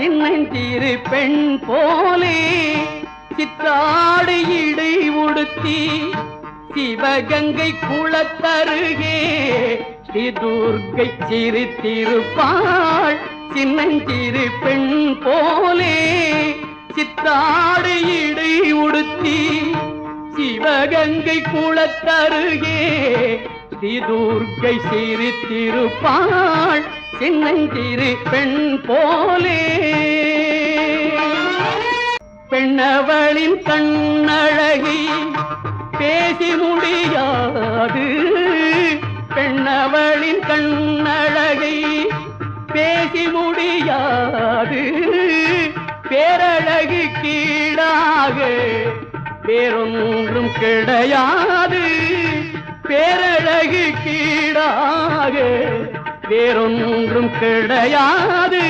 சின்னஞ்சிறு பெண் போலே சித்தாடு இடை உடுத்தி சிவகங்கை குளத்தருகே ஸ்ரீ துர்க்கை சிரித்திருப்பாள். சின்னஞ்சிறு பெண் போலே சித்தாடு இடை உடுத்தி சிவகங்கை குளத்தருகே ஸ்ரீ துர்க்கை சிரித்திருப்பாள். சின்னஞ்சிறு பெண் போலே பெண்ணவளின் கண்ணழகி பேசி முடியாது. பெண்ணவளின் கண்ணழகை பேசி முடியாது. பேரழகு கீழாக வேறொன்றும் கிடையாது. பேரழகு கீழாக வேறொன்றும் கிடையாது.